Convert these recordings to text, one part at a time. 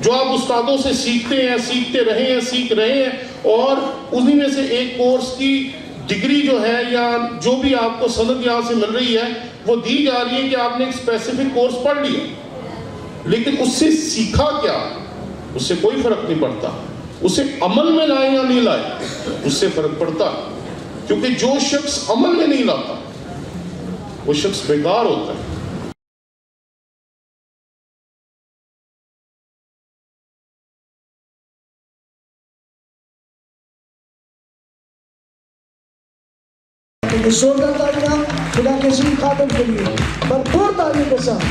جو آپ استادوں سے سیکھتے ہیں، سیکھتے رہے ہیں، سیکھ رہے ہیں، اور انہی میں سے ایک کورس کی ڈگری جو ہے یا جو بھی آپ کو سند یہاں سے مل رہی ہے وہ دی جا رہی ہے کہ آپ نے ایک اسپیسیفک کورس پڑھ لیا، لیکن اس سے سیکھا کیا، اس سے کوئی فرق نہیں پڑتا. اسے عمل میں لائے یا نہیں لائے اس سے فرق پڑتا ہے، کیونکہ جو شخص عمل میں نہیں لاتا وہ شخص بیکار ہوتا ہے. زوردار تالیاں خدا کے عظیم خادم کے لیے، بھرپور تالیوں کے ساتھ.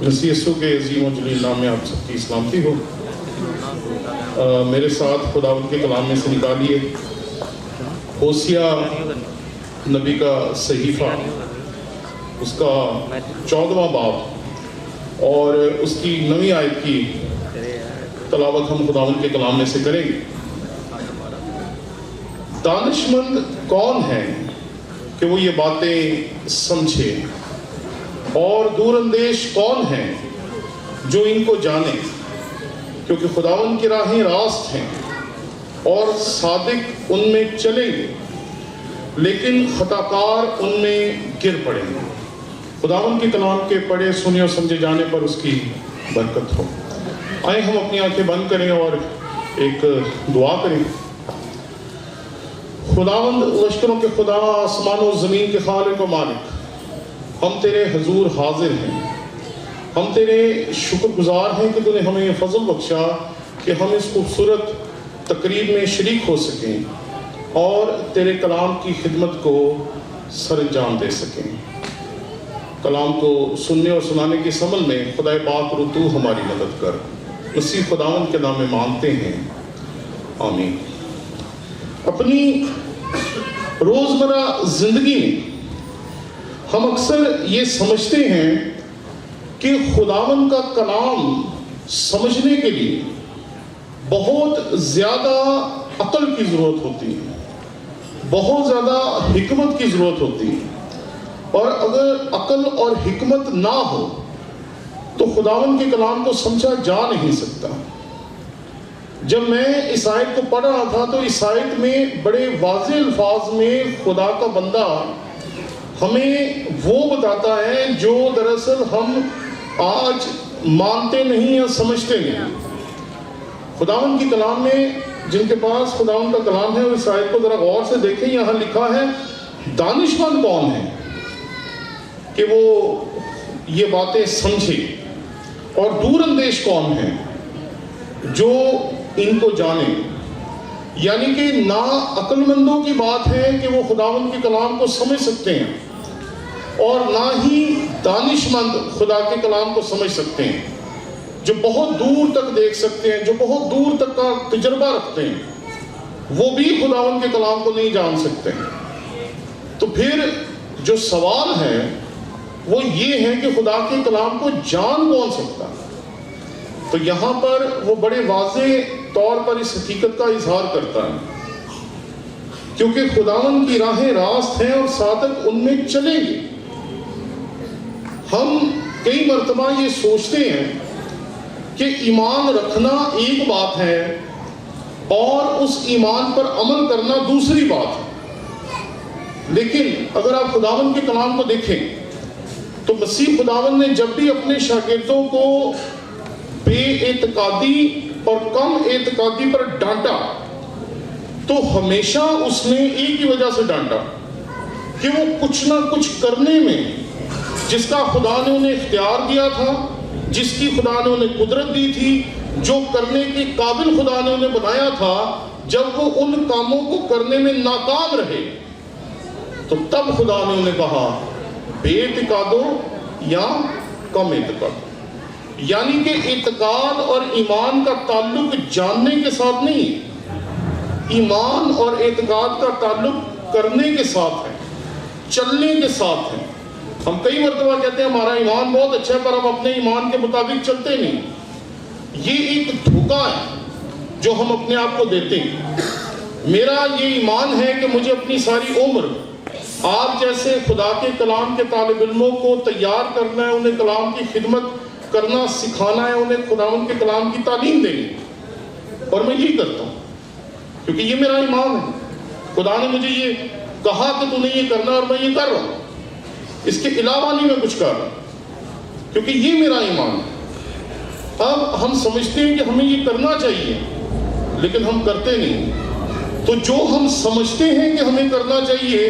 مسیح یسوع کے عظیم و جلیل نام میں آپ سب کی سلامتی ہو. میرے ساتھ خداوند کے کلام میں سے نکالیے ہوسیہ نبی کا صحیفہ، اس کا 14واں باب اور اس کی 9ویں آیت کی تلاوت ہم خداوند کے کلام میں سے کریں گے. دانشمند کون ہے کہ وہ یہ باتیں سمجھے، اور دور اندیش کون ہے جو ان کو جانے، کیونکہ خداوند کی راہیں راست ہیں اور صادق ان میں چلیں گے، لیکن خطاکار ان میں گر پڑیں گے. خداوند کے کلام کے پڑھے سنے اور سمجھے جانے پر اس کی برکت ہو. آئیں ہم اپنی آنکھیں بند کریں اور ایک دعا کریں. خداوند لشکروں کے خدا، آسمان و زمین کے خالق و مالک، ہم تیرے حضور حاضر ہیں. ہم تیرے شکر گزار ہیں کہ تو نے ہمیں یہ فضل بخشا کہ ہم اس خوبصورت تقریب میں شریک ہو سکیں اور تیرے کلام کی خدمت کو سر انجام دے سکیں. کلام کو سننے اور سنانے کے عمل میں خدا پاک رو تو ہماری مدد کر. مسیح خداوند کے نام میں مانگتے ہیں، آمین. اپنی روزمرہ زندگی میں ہم اکثر یہ سمجھتے ہیں کہ خداوند کا کلام سمجھنے کے لیے بہت زیادہ عقل کی ضرورت ہوتی ہے، بہت زیادہ حکمت کی ضرورت ہوتی ہے، اور اگر عقل اور حکمت نہ ہو تو خداوند کے کلام کو سمجھا جا نہیں سکتا. جب میں اس آیت کو پڑھ رہا تھا تو اس آیت میں بڑے واضح الفاظ میں خدا کا بندہ ہمیں وہ بتاتا ہے جو دراصل ہم آج مانتے نہیں یا سمجھتے نہیں. خداوند کی کلام میں جن کے پاس خداوند کا کلام ہے وہ اس آیت کو ذرا غور سے دیکھیں. یہاں لکھا ہے دانشمند کون ہے کہ وہ یہ باتیں سمجھے، اور دور اندیش کون ہے جو ان کو جانے. یعنی کہ نہ عقل مندوں کی بات ہے کہ وہ خداوند کے کلام کو سمجھ سکتے ہیں، اور نہ ہی دانشمند خدا کے کلام کو سمجھ سکتے ہیں، جو بہت دور تک دیکھ سکتے ہیں، جو بہت دور تک کا تجربہ رکھتے ہیں، وہ بھی خداوند کے کلام کو نہیں جان سکتے. تو پھر جو سوال ہے وہ یہ ہے کہ خدا کے کلام کو جان کون سکتا ہے؟ تو یہاں پر وہ بڑے واضح طور پر اس حقیقت کا اظہار کرتا ہے، کیونکہ خداوند کی راہیں راست ہیں اور صادق ان میں چلیں گے. ہم کئی مرتبہ یہ سوچتے ہیں کہ ایمان رکھنا ایک بات ہے اور اس ایمان پر عمل کرنا دوسری بات ہے. لیکن اگر آپ خداوند کے کلام کو دیکھیں تو مسیح خداوند نے جب بھی اپنے شاگردوں کو بے اعتقادی اور کم اعتقادی پر ڈانٹا تو ہمیشہ اس نے ایک ہی وجہ سے ڈانٹا کہ وہ کچھ نہ کچھ کرنے میں جس کا خدا نے انہیں اختیار دیا تھا، جس کی خدا نے انہیں قدرت دی تھی، جو کرنے کے قابل خدا نے انہیں بنایا تھا، جب وہ ان کاموں کو کرنے میں ناکام رہے تو تب خدا نے انہیں کہا بے اعتقادو یا کم اعتقاد. یعنی کہ اعتقاد اور ایمان کا تعلق جاننے کے ساتھ نہیں، ایمان اور اعتقاد کا تعلق کرنے کے ساتھ ہے، چلنے کے ساتھ ہے. ہم کئی مرتبہ کہتے ہیں ہمارا ایمان بہت اچھا ہے پر ہم اپنے ایمان کے مطابق چلتے نہیں. یہ ایک دھوکہ ہے. جو ہم اپنے آپ کو دیتے ہیں. میرا یہ ایمان ہے کہ مجھے اپنی ساری عمر آپ جیسے خدا کے کلام کے طالب علموں کو تیار کرنا ہے, انہیں کلام کی خدمت کرنا سکھانا ہے, انہیں خداوند کے کلام کی تعلیم دینی, اور میں یہی کرتا ہوں کیونکہ یہ میرا ایمان ہے. خدا نے مجھے یہ کہا کہ تو نے یہ کرنا اور میں یہ کر رہا ہوں, اس کے علاوہ نہیں میں کچھ کر رہا کیونکہ یہ میرا ایمان ہے. اب ہم سمجھتے ہیں کہ ہمیں یہ کرنا چاہیے لیکن ہم کرتے نہیں. تو جو ہم سمجھتے ہیں کہ ہمیں کرنا چاہیے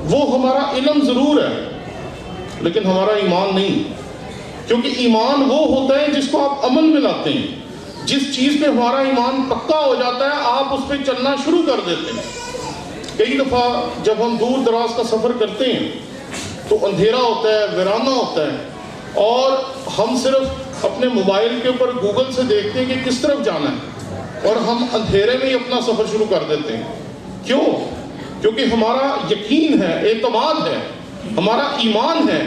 وہ ہمارا علم ضرور ہے لیکن ہمارا ایمان نہیں, کیونکہ ایمان وہ ہوتا ہے جس کو آپ عمل میں لاتے ہیں. جس چیز پہ ہمارا ایمان پکا ہو جاتا ہے آپ اس پہ چلنا شروع کر دیتے ہیں. کئی دفعہ جب ہم دور دراز کا سفر کرتے ہیں تو اندھیرا ہوتا ہے, ویرانہ ہوتا ہے, اور ہم صرف اپنے موبائل کے اوپر گوگل سے دیکھتے ہیں کہ کس طرف جانا ہے, اور ہم اندھیرے میں ہی اپنا سفر شروع کر دیتے ہیں. کیوں؟ کیونکہ ہمارا یقین ہے, اعتماد ہے, ہمارا ایمان ہے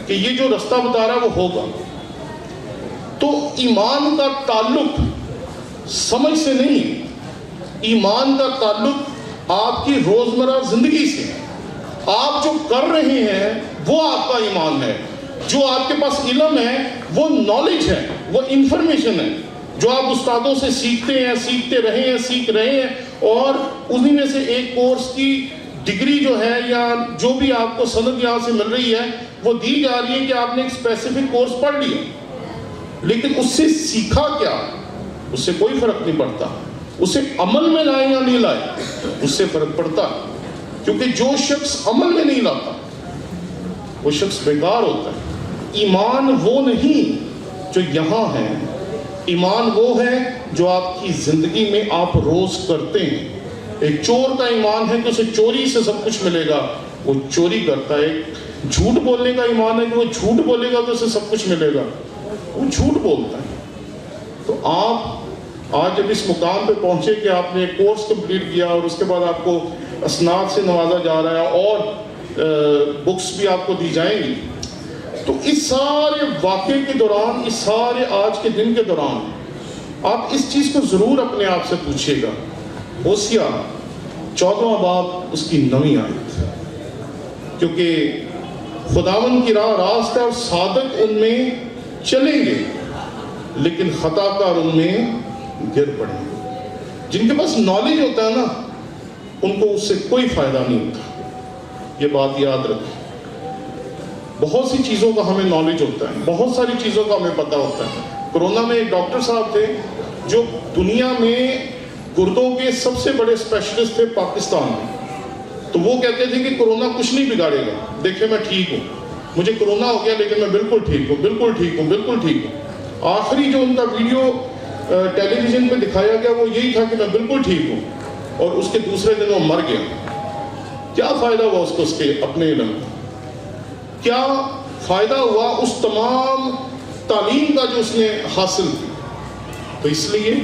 کہ یہ جو رستہ بتا رہا ہے وہ ہوگا. تو ایمان کا تعلق سمجھ سے نہیں, ایمان کا تعلق آپ کی روزمرہ زندگی سے. آپ جو کر رہے ہیں وہ آپ کا ایمان ہے. جو آپ کے پاس علم ہے وہ نالج ہے, وہ انفارمیشن ہے جو آپ استادوں سے سیکھتے ہیں, سیکھتے رہے ہیں, سیکھ رہے ہیں, اور انہی میں سے ایک کورس کی ڈگری جو ہے یا جو بھی آپ کو سند یہاں سے مل رہی ہے وہ دی جا رہی ہے کہ آپ نے ایک اسپیسیفک کورس پڑھ لیا, لیکن اس سے سیکھا کیا اس سے کوئی فرق نہیں پڑتا. اسے عمل میں لائے یا نہیں لائے اس سے فرق پڑتا ہے, کیونکہ جو شخص عمل میں نہیں لاتا وہ شخص بیکار ہوتا ہے. ایمان وہ نہیں جو یہاں ہے, ایمان وہ ہے جو آپ کی زندگی میں آپ روز کرتے ہیں. ایک چور کا ایمان ہے کہ اسے چوری سے سب کچھ ملے گا, وہ چوری کرتا ہے. ایک جھوٹ بولنے کا ایمان ہے کہ وہ جھوٹ بولے گا تو اسے سب کچھ ملے گا, وہ جھوٹ بولتا ہے. تو آپ آج جب اس مقام پہ پہنچے کہ آپ نے ایک کورس کمپلیٹ کیا اور اس کے بعد آپ کو اسناد سے نوازا جا رہا ہے اور بکس بھی آپ کو دی جائیں گی, تو اس سارے واقعے کے دوران, اس سارے آج کے دن کے دوران آپ اس چیز کو ضرور اپنے آپ سے پوچھیے گا. ہوسیا 14واں باب اس کی 9ویں آیت, کیونکہ خداوند کی راہ راست ہے اور صادق ان میں چلیں گے لیکن خطا کار ان میں گر پڑیں گے. جن کے پاس نالج ہوتا ہے نا ان کو اس سے کوئی فائدہ نہیں ہوتا, یہ بات یاد رکھیں. بہت سی چیزوں کا ہمیں نالج ہوتا ہے, بہت ساری چیزوں کا ہمیں پتہ ہوتا ہے. کرونا میں ایک ڈاکٹر صاحب تھے جو دنیا میں گردوں کے سب سے بڑے اسپیشلسٹ تھے پاکستان میں. تو وہ کہتے تھے کہ کرونا کچھ نہیں بگاڑے گا, دیکھیں میں ٹھیک ہوں, مجھے کرونا ہو گیا لیکن میں بالکل ٹھیک ہوں, بالکل ٹھیک ہوں, بالکل ٹھیک ہوں. آخری جو ان کا ویڈیو ٹیلی ویژن پہ دکھایا گیا وہ یہی تھا کہ میں بالکل ٹھیک ہوں, اور اس کے دوسرے دن وہ مر گیا. کیا فائدہ ہوا اس کو اس کے اپنے علم کا؟ کیا فائدہ ہوا اس تمام تعلیم کا جو اس نے حاصل کی؟ تو اس لیے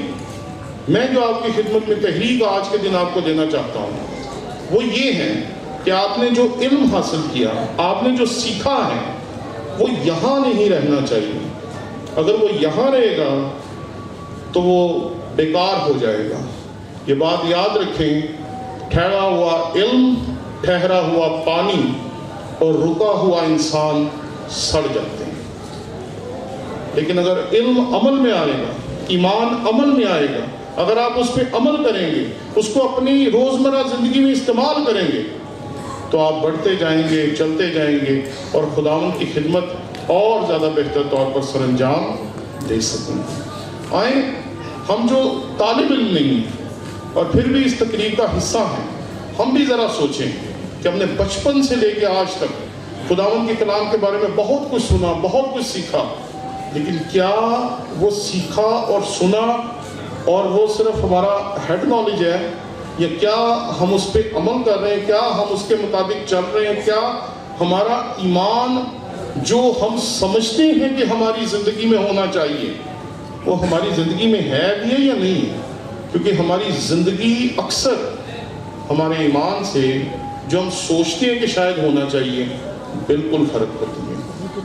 میں جو آپ کی خدمت میں تحریک آج کے دن آپ کو دینا چاہتا ہوں وہ یہ ہے کہ آپ نے جو علم حاصل کیا, آپ نے جو سیکھا ہے وہ یہاں نہیں رہنا چاہیے. اگر وہ یہاں رہے گا تو وہ بیکار ہو جائے گا. یہ بات یاد رکھیں, ٹھہرا ہوا علم, ٹھہرا ہوا پانی اور رکا ہوا انسان سڑ جاتے ہیں. لیکن اگر علم عمل میں آئے گا, ایمان عمل میں آئے گا, اگر آپ اس پہ عمل کریں گے, اس کو اپنی روزمرہ زندگی میں استعمال کریں گے, تو آپ بڑھتے جائیں گے, چلتے جائیں گے اور خداوند کی خدمت اور زیادہ بہتر طور پر سر انجام دے سکیں گے. آئیں, ہم جو طالب علم نہیں ہیں اور پھر بھی اس تقریب کا حصہ ہیں, ہم بھی ذرا سوچیں کہ ہم نے بچپن سے لے کے آج تک خداوند کے کلام کے بارے میں بہت کچھ سنا, بہت کچھ سیکھا, لیکن کیا وہ سیکھا اور سنا اور وہ صرف ہمارا ہیڈ نالج ہے, یا کیا ہم اس پہ عمل کر رہے ہیں, کیا ہم اس کے مطابق چل رہے ہیں, کیا ہمارا ایمان جو ہم سمجھتے ہیں کہ ہماری زندگی میں ہونا چاہیے وہ ہماری زندگی میں ہے بھی ہے یا نہیں ہے؟ کیونکہ ہماری زندگی اکثر ہمارے ایمان سے جو ہم سوچتے ہیں کہ شاید ہونا چاہیے بالکل فرق کرتی ہے.